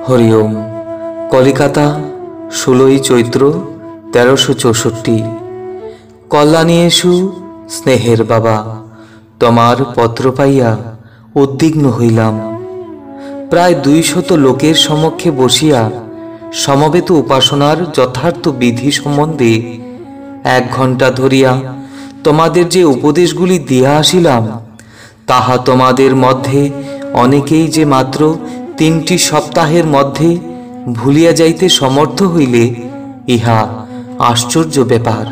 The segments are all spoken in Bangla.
হরি ওম। কলিকাতা 16ই চৈত্র 1364। কল্যাণী এসু স্নেহের বাবা, তোমার পত্র পাইয়া উদ্বিগ্ন হইলাম। প্রায় 200 লোকের সমক্ষে বসিয়া সমবেত উপাসনার যথার্থ বিধি সম্বন্ধে 1 ঘণ্টা ধরিয়া তোমাদের যে উপদেশগুলি দিয়া আসিলাম, তাহা তোমাদের মধ্যে অনেকেই যে মাত্র 3টি সপ্তাহের মধ্যে ভুলিয়া যাইতে সমর্থ হইলে, ইহা আশ্চর্য ব্যাপার।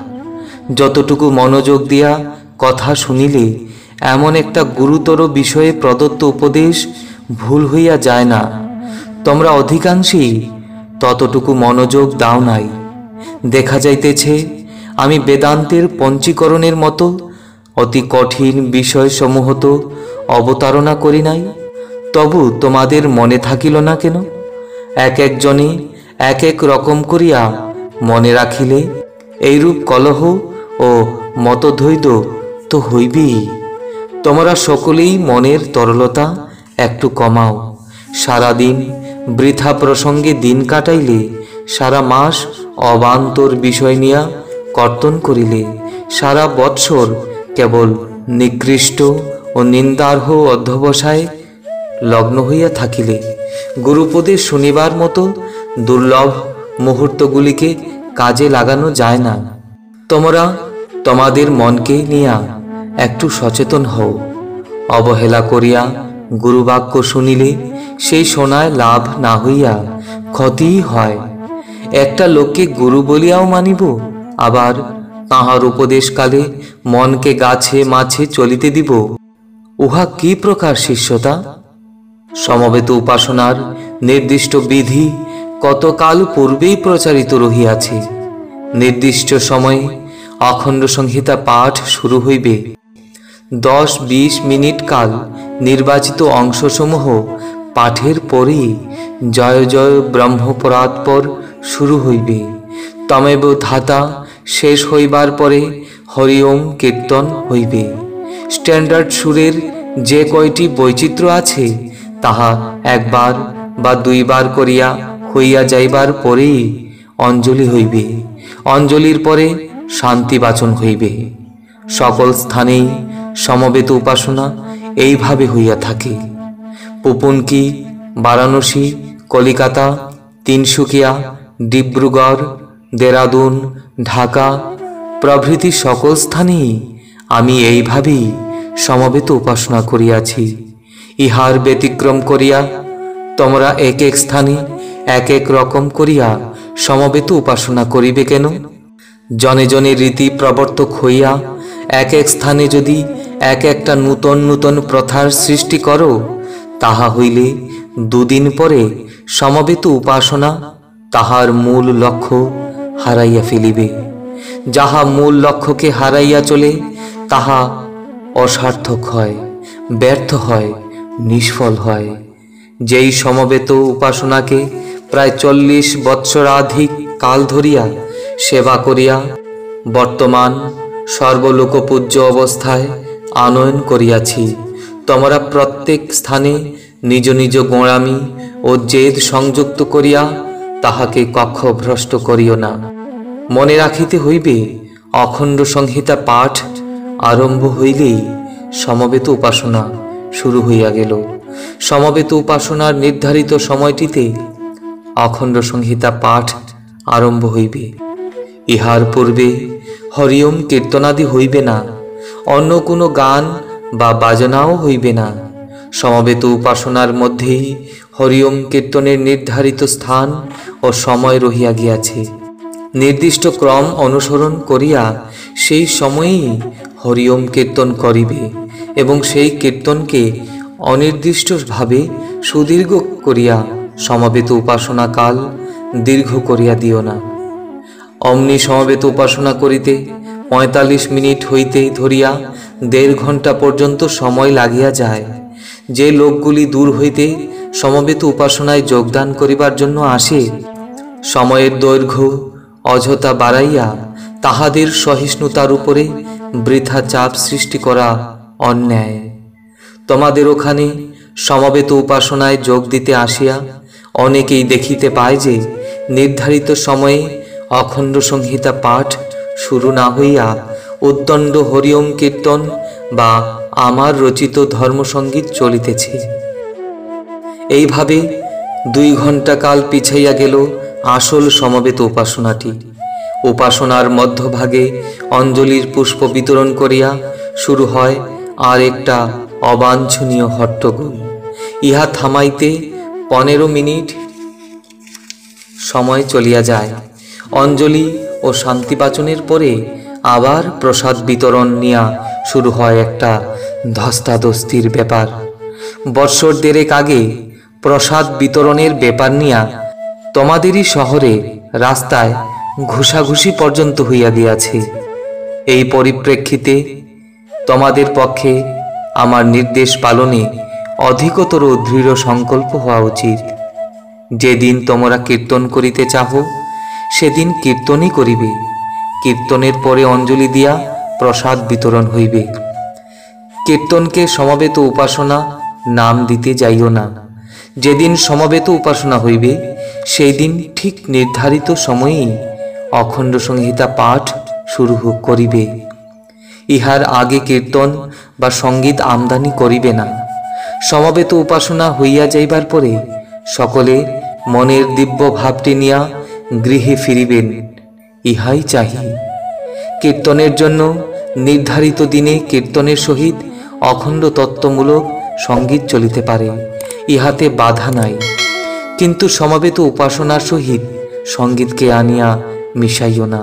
যতটুকু মনোযোগ দিয়া কথা শুনিলে এমন একটা গুরুতর বিষয়ে প্রদত্ত উপদেশ ভুল হইয়া যায় না, তোমরা অধিকাংশই ততটুকু মনোযোগ দাও নাই। দেখা যাইতেছে আমি বেদান্তের পঞ্চীকরণের মতো অতি কঠিন বিষয়সমূহ তো অবতারণা করি নাই, তবু তোমাদের মনে থাকিল না কেন? এক একজনে এক এক রকম করিয়া মনে রাখিলে এইরূপ কলহ ও মতদ্বৈধ তো হইবেই। তোমরা সকলেই মনের তরলতা একটু কমাও। সারাদিন বৃথা প্রসঙ্গে দিন কাটাইলে, সারা মাস অবান্তর বিষয় নিয়া কর্তন করিলে, সারা বৎসর কেবল নিকৃষ্ট ও নিন্দার্হ অধ্যবসায় লগ্ন হইয়া থাকিলে, গুরুপদেশ শুনিবার মতো দুর্লভ মুহূর্তগুলিকে কাজে লাগানো যায় না। তোমরা তোমাদের মনকে নিয়া একটু সচেতন হও। অবহেলা করিয়া গুরুবাক্য শুনিলে সেই শোনায় লাভ না হইয়া ক্ষতিই হয়। একটা লোককে গুরু বলিয়াও মানিব, আবার তাহার উপদেশকালে মনকে গাছে মাছে চলিতে দিব? উহা কি প্রকার শিষ্যতা? সমবেত উপাসনার নির্দিষ্ট বিধি কতকাল পূর্বেই প্রচারিত রহিয়াছে। নির্দিষ্ট সময়ে অখণ্ড সংহিতা পাঠ শুরু হইবে। 10-20 মিনিট কাল নির্বাচিত অংশসমূহ পাঠের পরেই জয় জয় ব্রহ্মপরাৎপর শুরু হইবে। তমেব ধাতা শেষ হইবার পরে হরি ওম কীর্তন হইবে। স্ট্যান্ডার্ড সুরের যে কয়টি বৈচিত্র্য আছে, তাহা 1 বার বা 2 বার করিয়া হইয়া যাইবার পরেই অঞ্জলি হইবে। অঞ্জলির পরে শান্তি বাচন হইবে। সকল স্থানেই সমবেত উপাসনা এইভাবে হইয়া থাকে। পুপুনকি, বারাণসী, কলিকাতা, তিনসুকিয়া, ডিব্রুগড়, দেরাদুন, ঢাকা প্রভৃতি সকল স্থানেই আমি এইভাবেই সমবেত উপাসনা করিয়াছি। ইহার ব্যতিক্রম করিয়া তোমরা এক এক স্থানে এক এক রকম করিয়া সমবেত উপাসনা করিবে কেন? জনে জনে রীতি প্রবর্তক হইয়া এক এক স্থানে যদি এক একটা নূতন নূতন প্রথার সৃষ্টি করো, তাহা হইলে 2 দিন পরে সমবেত উপাসনা তাহার মূল লক্ষ্য হারাইয়া ফেলিবে। যাহা মূল লক্ষ্যকে হারাইয়া চলে, তাহা অসার্থক হয়, ব্যর্থ হয়, নিষ্ফল হয়। যেই সমবেত উপাসনাকে প্রায় 40 বৎসরাধিক কাল ধরিয়া সেবা করিয়া বর্তমান সর্বলোকপূজ্য অবস্থায় আনয়ন করিয়াছি, তোমরা প্রত্যেক স্থানে নিজ নিজ গোঁড়ামি ও জেদ সংযুক্ত করিয়া তাহাকে কক্ষ ভ্রষ্ট করিও না। মনে রাখিতে হইবে, অখণ্ড সংহিতা পাঠ আরম্ভ হইলেই সমবেত উপাসনা শুরু হইয়া গেল। সমবেত উপাসনার নির্ধারিত সময়টিতে অখণ্ড সংহিতা পাঠ আরম্ভ হইবে। ইহার পূর্বে হরি ওম কীর্তনাদি হইবে না, অন্য কোনো গান বা বাজনাও হইবে না। সমবেত উপাসনার মধ্যেই হরি ওম কীর্তনের নির্ধারিত স্থান ও সময় রহিয়া গিয়াছে। নির্দিষ্ট ক্রম অনুসরণ করিয়া সেই সময়েই হরি ওম কীর্তন করিবে এবং সেই কীর্তনকে অনির্দিষ্টভাবে সুদীর্ঘ করিয়া সমবেত উপাসনা কাল দীর্ঘ করিয়া দিও না। অমনি সমবেত উপাসনা করিতে 45 মিনিট হইতে ধরিয়া 1.5 ঘণ্টা পর্যন্ত সময় লাগিয়া যায়। যে লোকগুলি দূর হইতে সমবেত উপাসনায় যোগদান করিবার জন্য আসে, সময়ের দৈর্ঘ্য অযথা বাড়াইয়া তাহাদের সহিষ্ণুতার উপরে বৃথা চাপ সৃষ্টি করা অন্যায়। তোমাদের ওখানে সমবেত উপাসনায় যোগ দিতে আসিয়া অনেকেই দেখিতে পায় যে নির্ধারিত সময়ে অখণ্ড সংহিতা পাঠ শুরু না হইয়া উদ্দণ্ড হরিওম কীর্তন বা আমার রচিত ধর্মসঙ্গীত চলিতেছে। এইভাবে 2 ঘণ্টা কাল পিছাইয়া গেল আসল সমবেত উপাসনাটি। উপাসনার মধ্যভাগে অঞ্জলির পুষ্প বিতরণ করিয়া শুরু হয় আর একটা অবাঞ্ছনীয় হট্টগোল। ইহা থামাইতে 15 মিনিট সময় চলিয়া যায়। অঞ্জলি ও শান্তিবাচনের পরে আবার প্রসাদ বিতরণ নিয়া শুরু হয় একটা ধস্তাধস্তির ব্যাপার। বৎসর 1.5 আগে প্রসাদ বিতরণের ব্যাপার নিয়া তোমাদেরই শহরে রাস্তায় ঘুষাঘুষি পর্যন্ত হইয়া গিয়াছে। এই পরিপ্রেক্ষিতে তোমাদের পক্ষে আমার নির্দেশ পালনে অধিকতর দৃঢ় সংকল্প হওয়া উচিত। যেদিন তোমরা কীর্তন করিতে চাহ সেদিন কীর্তনই করিবে। কীর্তনের পরে অঞ্জলি দিয়া প্রসাদ বিতরণ হইবে। কীর্তনকে সমবেত উপাসনা নাম দিতে যাইও না। যেদিন সমবেত উপাসনা হইবে সেই দিন ঠিক নির্ধারিত সময়েই অখণ্ড সংহিতা পাঠ শুরু করিবে। ইহার আগে কীর্তন বা সঙ্গীত আমদানি করিবে না। সমবেত উপাসনা হইয়া যাইবার পরে সকলে মনের দিব্য ভাবটি নিয়া গৃহে ফিরিবেন, ইহাই চাহি। কীর্তনের জন্য নির্ধারিত দিনে কীর্তনের সহিত অখণ্ড তত্ত্বমূলক সঙ্গীত চলিতে পারে, ইহাতে বাধা নাই। কিন্তু সমবেত উপাসনার সহিত সঙ্গীতকে আনিয়া মিশাইও না।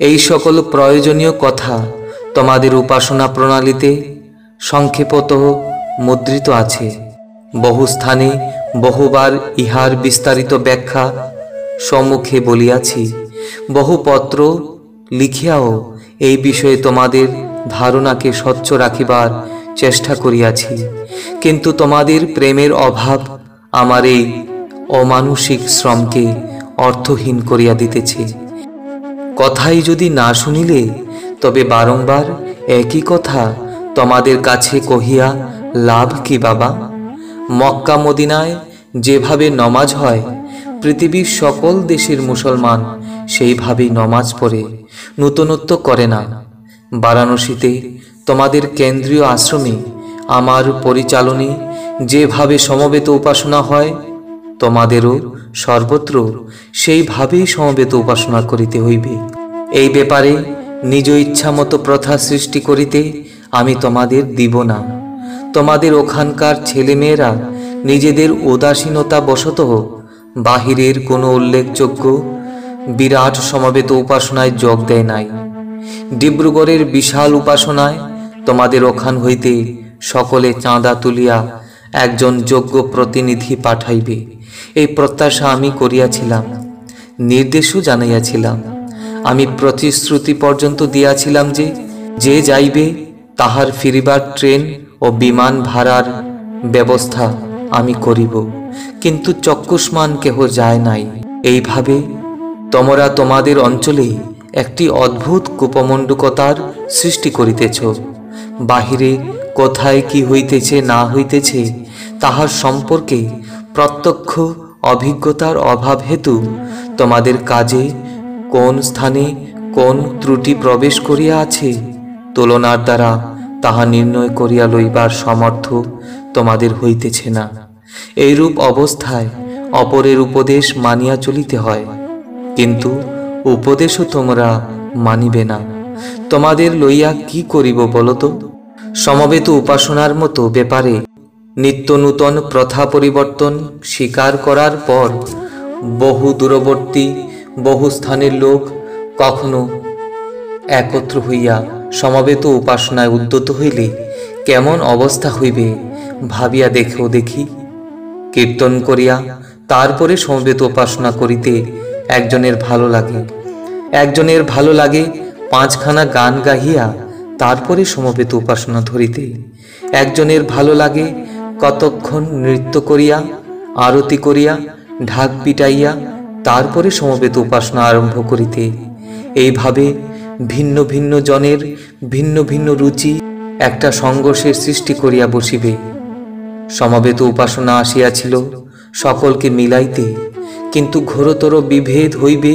এই সকল প্রয়োজনীয় কথা তোমাদের উপাসনা প্রণালীতে সংক্ষেপত মুদ্রিত আছে। বহু স্থানে বহুবার ইহার বিস্তারিত ব্যাখ্যা সম্মুখে বলিয়াছি। বহু পত্র লিখিয়াও এই বিষয়ে তোমাদের ধারণাকে স্বচ্ছ রাখিবার চেষ্টা করিয়াছি। কিন্তু তোমাদের প্রেমের অভাব আমার এই অমানুষিক শ্রমকে অর্থহীন করিয়া দিতেছে। কথাই যদি না শুনিলে তবে বারংবার একই কথা তোমাদের কাছে কহিয়া লাভ কি বাবা? মক্কা মদিনায় যেভাবে নমাজ হয় পৃথিবীর সকল দেশের মুসলমান সেইভাবেই নমাজ পড়ে, নূতনত্ব করে না। বারাণসীতে তোমাদের কেন্দ্রীয় আশ্রমে আমার পরিচালনে যেভাবে সমবেত উপাসনা হয় তোমাদেরও সর্বত্র সেইভাবেই সমবেত উপাসনা করিতে হইবে। এই ব্যাপারে নিজ ইচ্ছামতো প্রথা সৃষ্টি করিতে আমি তোমাদের দিব না। তোমাদের ওখানকার ছেলেমেয়েরা নিজেদের উদাসীনতা বশত বাহিরের কোনো উল্লেখযোগ্য বিরাট সমবেত উপাসনায় যোগ দেয় নাই। ডিব্রুগড়ের বিশাল উপাসনায় তোমাদের ওখান হইতে সকলে চাঁদা তুলিয়া একজন যোগ্য প্রতিনিধি পাঠাইবে, এই প্রত্যাশা আমি করিয়াছিলাম, নির্দেশও জানাইয়াছিলাম। আমি প্রতিশ্রুতি পর্যন্ত দিয়াছিলাম যে যে যাইবে তাহার ফিরিবার ট্রেন ও বিমান ভাড়ার ব্যবস্থা আমি করিব। কিন্তু চক্ষুষ্মান কেহ যায় নাই। এইভাবে তোমরা তোমাদের অঞ্চলে একটি অদ্ভুত কূপমণ্ডুকতার সৃষ্টি করিতেছ। বাহিরে কোথায় কি হইতেছে না হইতেছে তাহার সম্পর্কে প্রত্যক্ষ অভিজ্ঞতার অভাব হেতু তোমাদের কাজে কোন স্থানে কোন ত্রুটি প্রবেশ করিয়া আছে তুলনার দ্বারা তাহা নির্ণয় করিয়া লইবার সমর্থ তোমাদের হইতেছে না। এইরূপ অবস্থায় অপরের উপদেশ মানিয়া চলিতে হয়, কিন্তু উপদেশও তোমরা মানিবে না। তোমাদের লইয়া কি করিব বলতো? সমবেত উপাসনার মতো ব্যাপারে নিত্য নূতন প্রথা পরিবর্তন স্বীকার করার পর বহু দূরবর্তী বহু স্থানের লোক কখনো একত্র হইয়া সমবেত উপাসনায় উদ্যত হইলে কেমন অবস্থা হইবে ভাবিয়া দেখেও দেখি। কীর্তন করিয়া তারপরে সমবেত উপাসনা করিতে একজনের ভালো লাগে, একজনের ভালো লাগে 5খানা গান গাহিয়া তারপরে সমবেত উপাসনা ধরিতে, একজনের ভালো লাগে কতক্ষণ নৃত্য করিয়া আরতি করিয়া ঢাক পিটাইয়া তারপরে সমবেত উপাসনা আরম্ভ করিতে। এইভাবে ভিন্ন ভিন্ন জনের ভিন্ন ভিন্ন রুচি একটা সংঘর্ষের সৃষ্টি করিয়া বসিবে। সমবেত উপাসনা আসিয়াছিল সকলকে মিলাইতে, কিন্তু ঘোরতর বিভেদ হইবে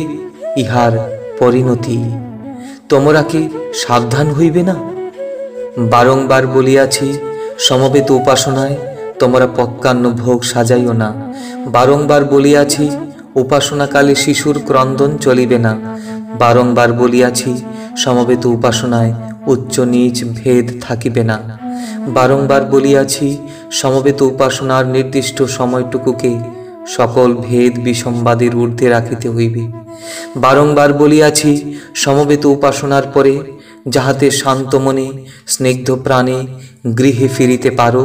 ইহার পরিণতি। তোমরা কি সাবধান হইবে না? বারংবার বলিয়াছি, সমবেত উপাসনায় তোমরা পক্কান্ন ভোগ সাজাইও না। বারংবার বলিয়াছি, উপাসনাকালে শিশুর ক্রন্দন চলিবে না। বারংবার বলিয়াছি, সমবেত উপাসনায় উচ্চ নীচ ভেদ থাকিবে না। বারংবার বলিয়াছি, সমবেত উপাসনার নির্দিষ্ট সময়টুকুকে সকল ভেদ বিসম্বাদের ঊর্ধ্বে রাখিতে হইবে। বারংবার বলিয়াছি, সমবেত উপাসনার পরে যাহাতে শান্ত মনে স্নিগ্ধ প্রাণে গৃহে ফিরিতে পারো,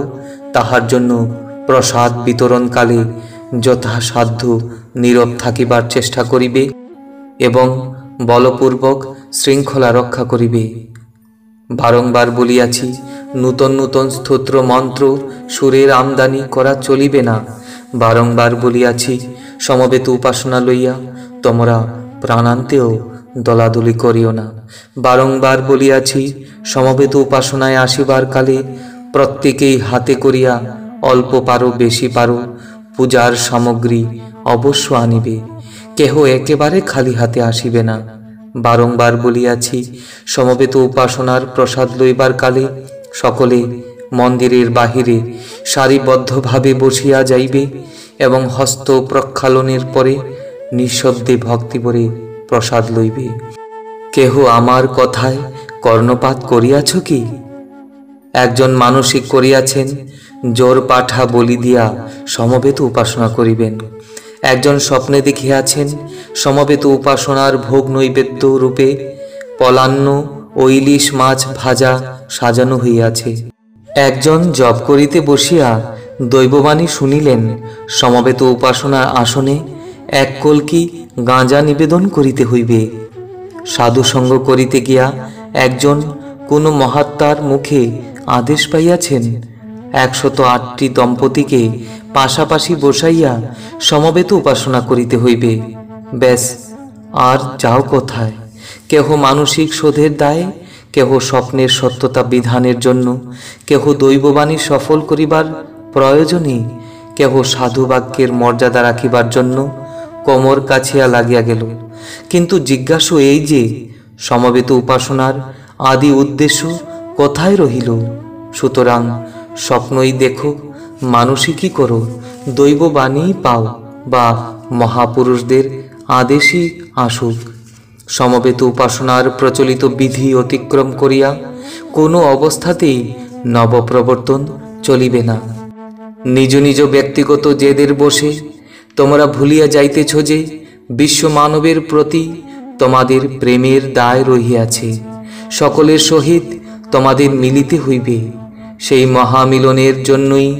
তাহার জন্য প্রসাদ বিতরণকালে যথাসাধ্য নীরব থাকিবার চেষ্টা করিবে এবং বলপূর্বক শৃঙ্খলা রক্ষা করিবে। বারংবার বলিয়াছি, নূতন নূতন স্তোত্র মন্ত্র সুরের আমদানি করা চলিবে না। বারংবার বলিয়াছি, সমবেত উপাসনা লইয়া তোমরা প্রাণান্তেও দলাদলি করিও না। বারংবার বলিয়াছি, সমবেত উপাসনায় আসিবার কালে প্রত্যেকেই হাতে করিয়া অল্প পারো বেশি পারো পূজার সামগ্রী অবশ্য আনিবে, কেহ একেবারে খালি হাতে আসিবে না। বারংবার বলিয়াছি, সমবেত উপাসনার প্রসাদ লইবার কালে সকলে মন্দিরের বাহিরে সারিবদ্ধভাবে বসিয়া যাইবে এবং হস্ত প্রক্ষালনের পরে নিঃশব্দে ভক্তিভরে প্রসাদ লইবে। কেহ আমার কথায় কর্ণপাত করিয়াছ কি? একজন মানসিক করিয়াছেন জোর পাঠা বলি দিয়া সমবেত উপাসনা করিবেন। একজন স্বপ্নে দেখিয়াছেন সমবেত উপাসনার ভোগ নৈবেদ্য রূপে পলান্ন ও ইলিশ মাছ ভাজা সাজানো হইয়াছে। একজন জপ করিতে বসিয়া দৈববাণী শুনিলেন সমবেত উপাসনার আসনে এক কলকি গাঁজা নিবেদন করিতে হইবে। সাধুসঙ্গ করিতে গিয়া একজন কোন মহাত্মার মুখে আদেশ পাইয়াছেন 108টি দম্পতিকে পাশাপাশি বসাইয়া সমবেত উপাসনা করিতে হইবে। ব্যাস, আর যাও কোথায়? কেহ মানসিক শোধের দায়ে, কেহ স্বপ্নের সত্যতা বিধানের জন্য, কেহ দৈববাণী সফল করিবার প্রয়োজনে, কেহ সাধু বাক্যের মর্যাদা রাখিবার জন্য কোমর কাছিয়া লাগিয়া গেল। কিন্তু জিজ্ঞাসা এই যে, সমবেত উপাসনার আদি উদ্দেশ্য কোথায় রহিল? সুতরাং স্বপ্নই দেখো, মানসিকই করো, দৈববাণী পাও বা মহাপুরুষদের আদেশই আসুক। সমবেত উপাসনার প্রচলিত বিধি অতিক্রম করিয়া কোনো অবস্থাতেই নবপ্রবর্তন চলিবে না। নিজ নিজ ব্যক্তিগত জেদের বসে তোমরা ভুলিয়া যাইতেছ যে বিশ্ব মানবের প্রতি তোমাদের প্রেমের দায় রহিয়াছে। সকলের সহিত তোমাদের মিলিতে হইবে। সেই মহামিলনের জন্যই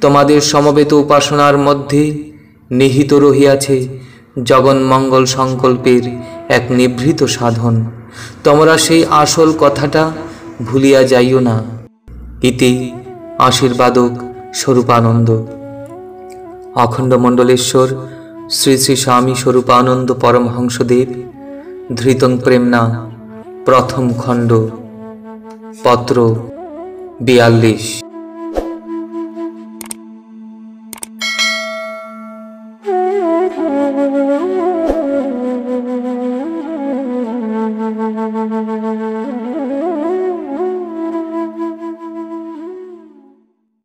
তোমাদের সমবেত উপাসনার মধ্যে নিহিত রহিয়াছে জগন্মঙ্গল সংকল্পের এক নিভৃত সাধন। তোমরা সেই আসল কথাটা ভুলিয়া যাইও না। ইতি আশীর্বাদক স্বরূপানন্দ। অখণ্ড মণ্ডলেশ্বর শ্রী শ্রী স্বামী স্বরূপানন্দ পরমহংসদেব। ধৃতং প্রেমনা, প্রথম খণ্ড, পত্র 42।